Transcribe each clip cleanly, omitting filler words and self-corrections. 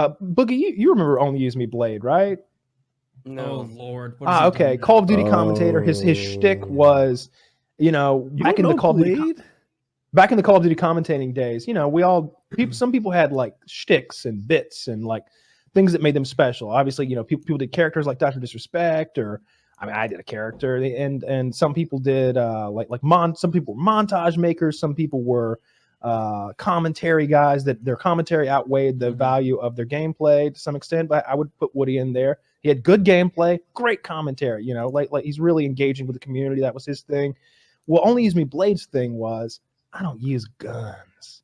Boogie, you remember Only Use Me Blade, right? No. Oh Lord. Okay. Call of Duty commentator. His shtick was, back in the Call of Duty. Back in the Call of Duty commentating days, some people had like shticks and bits and like things that made them special. Obviously, people did characters like Dr. Disrespect, or I did a character, and some people did some people were montage makers, some people were commentary guys that their commentary outweighed the value of their gameplay to some extent. But I would put Woody in there. He had good gameplay, great commentary. Like he's really engaging with the community. That was his thing. Well, Only Use Me Blade's thing was, I don't use guns,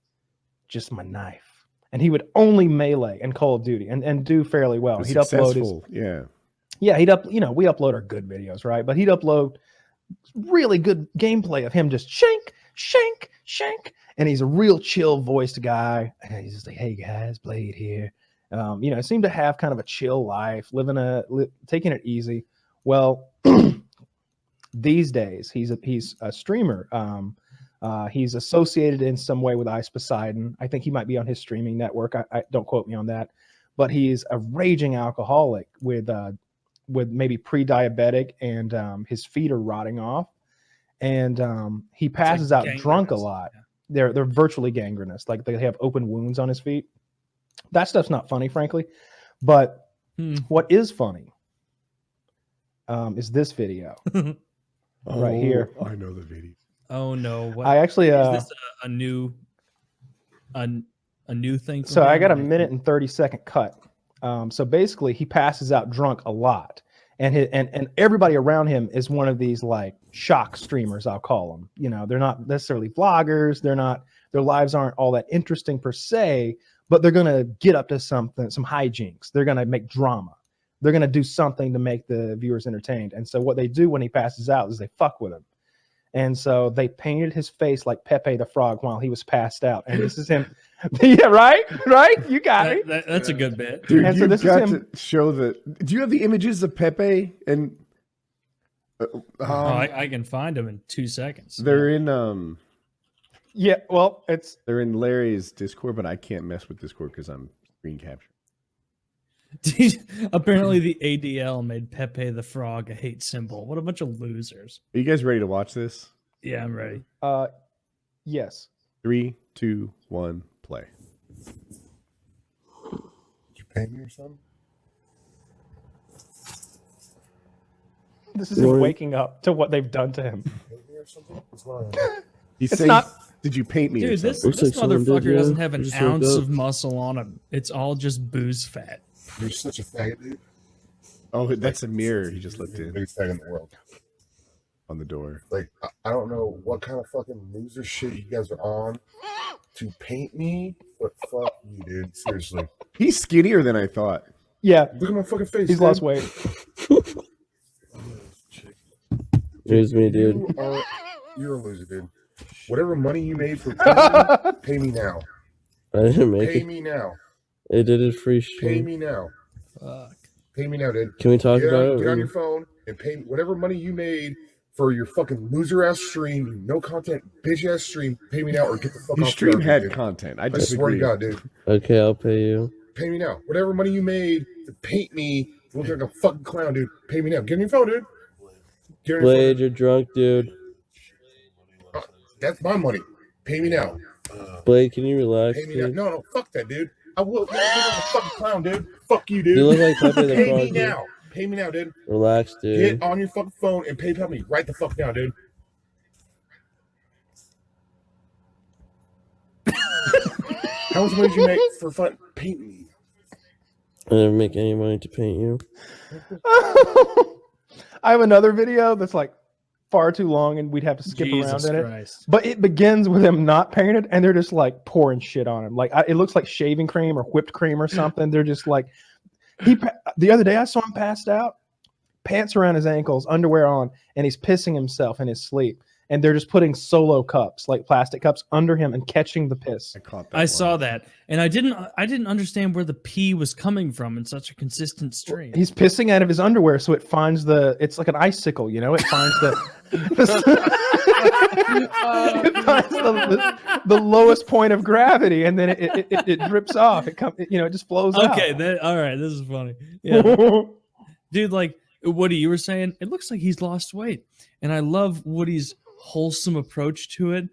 just my knife. And he would only melee in Call of Duty and do fairly well. He'd upload his, we upload our good videos, right? But he'd upload really good gameplay of him just shank, shank, shank. And he's a real chill voiced guy. And he's just like, hey guys, Blade here. Seemed to have kind of a chill life, taking it easy. Well, these days he's a streamer. He's associated in some way with Ice Poseidon. I think he might be on his streaming network. I don't quote me on that, but he's a raging alcoholic with maybe pre-diabetic, and his feet are rotting off, and he passes out drunk a lot. Yeah. They're virtually gangrenous, like they have open wounds on his feet. That stuff's not funny, frankly, but what is funny is this video right here. I know the video. Oh no! What, I actually is this a new thing? So I got a minute and 30-second cut. So basically, he passes out drunk a lot, and everybody around him is one of these like shock streamers, I'll call them. They're not necessarily vloggers. Their lives aren't all that interesting per se, but they're gonna get up to something, some hijinks. They're gonna make drama. They're gonna do something to make the viewers entertained. And so what they do when he passes out is they fuck with him. And so they painted his face like Pepe the Frog while he was passed out. And this is him. Yeah, right? You got it. That's a good bit. Dude, and so this is him. To show do you have the images of Pepe? And I can find them in 2 seconds. They're in yeah, well, they're in Larry's Discord, but I can't mess with Discord because I'm screen capture. Apparently the ADL made Pepe the Frog a hate symbol. What a bunch of losers. Are you guys ready to watch this? Yeah, I'm ready. Yes. 3, 2, 1, play. Did you pay me or something? This is him waking up to what they've done to him. He's saying, did you paint me? Dude, this motherfucker doesn't have an ounce of muscle on him. It's all just booze fat. You're such a faggot, dude. Oh, that's a mirror he just looked in. Biggest faggot in the world. On the door. Like, I don't know what kind of fucking loser shit you guys are on to paint me, but fuck you, dude. Seriously. He's skinnier than I thought. Yeah. Look at my fucking face. He's lost weight. Here's me, dude. You're a loser, dude. Whatever money you made for pay me now. I didn't make it. Pay me now. It did it free stream. Pay me now. Fuck. Pay me now, dude. Can we talk about it? Get on your phone and pay me whatever money you made for your fucking loser ass stream, you no content bitch ass stream. Pay me now or get the fuck off. Your stream had dude. content. I swear to God, dude. Okay, I'll pay you. Pay me now. Whatever money you made to paint me to look like a fucking clown, dude. Pay me now. Get on your phone, dude. Get on your Blade, phone. you're drunk, dude. That's my money. Pay me now. Blade, can you relax? Pay me now. No, fuck that, dude. I will. You're a fucking clown, dude. Fuck you, dude. You look like Pepe the Pay Frog, me dude. now. Pay me now, dude. Relax, dude. Get on your fucking phone and PayPal me right the fuck now, dude. How much money did you make for fun painting me? I didn't make any money to paint you. I have another video that's like far too long and we'd have to skip around in it. But it begins with him not painted and they're just like pouring shit on him. Like it looks like shaving cream or whipped cream or something. They're just like, the other day I saw him passed out, pants around his ankles, underwear on, and he's pissing himself in his sleep. And they're just putting solo cups, like plastic cups, under him and catching the piss. I saw that, and I didn't understand where the pee was coming from in such a consistent stream. He's pissing out of his underwear, so it finds it's like an icicle, you know. It finds It finds the lowest point of gravity, and then it drips off. It just flows out. Okay, all right, this is funny. Yeah, dude, like Woody, you were saying, it looks like he's lost weight, and I love Woody's wholesome approach to it.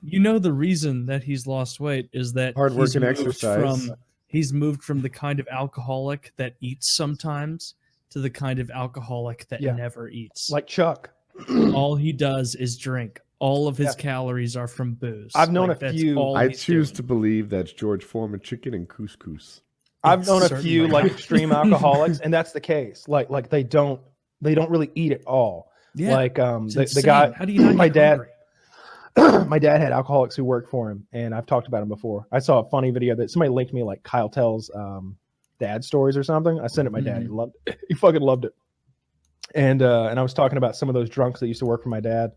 You know, the reason that he's lost weight is that hard work and exercise. He's moved from the kind of alcoholic that eats sometimes to the kind of alcoholic that never eats. Like Chuck. All he does is drink. All of his calories are from booze. I've known a few. I choose to believe that's George Foreman chicken and couscous. I've known a few like extreme alcoholics, and that's the case. Like they don't really eat at all. Yeah, like the guy. How do you not my dad? My dad had alcoholics who worked for him, and I've talked about him before. I saw a funny video that somebody linked me, like Kyle Tell's dad stories or something. I sent it to my dad. He loved it. He fucking loved it. And I was talking about some of those drunks that used to work for my dad.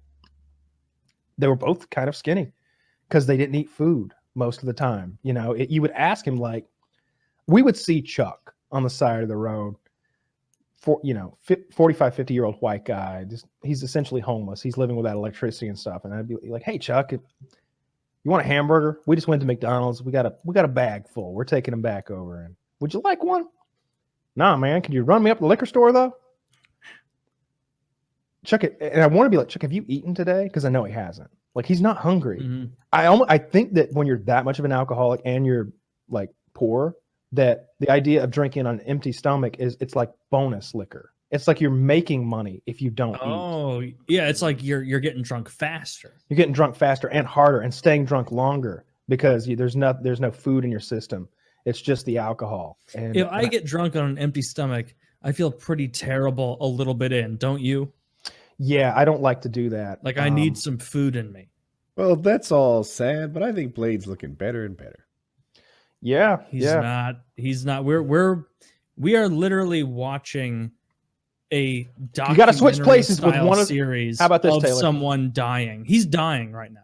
They were both kind of skinny because they didn't eat food most of the time. You know, you would ask him, like, we would see Chuck on the side of the road, 45, 50-year-old white guy. He's essentially homeless. He's living without electricity and stuff. And I'd be like, hey, Chuck, you want a hamburger? We just went to McDonald's. We got a bag full. We're taking them back over. And would you like one? Nah, man. Can you run me up to the liquor store, though? Chuck, and I want to be like, Chuck, have you eaten today? Because I know he hasn't. Like, he's not hungry. Mm-hmm. I think that when you're that much of an alcoholic and you're like poor, that the idea of drinking on an empty stomach it's like bonus liquor. It's like you're making money if you don't eat. Oh, yeah. It's like you're getting drunk faster. You're getting drunk faster and harder and staying drunk longer because there's no food in your system. It's just the alcohol. And if I get drunk on an empty stomach, I feel pretty terrible a little bit in, don't you? Yeah, I don't like to do that. Like, I need some food in me. Well, that's all sad, but I think Blade's looking better and better. Yeah, He's not. We are literally watching a documentary. You got to switch places with one series. How about this, of Taylor? Someone dying. He's dying right now.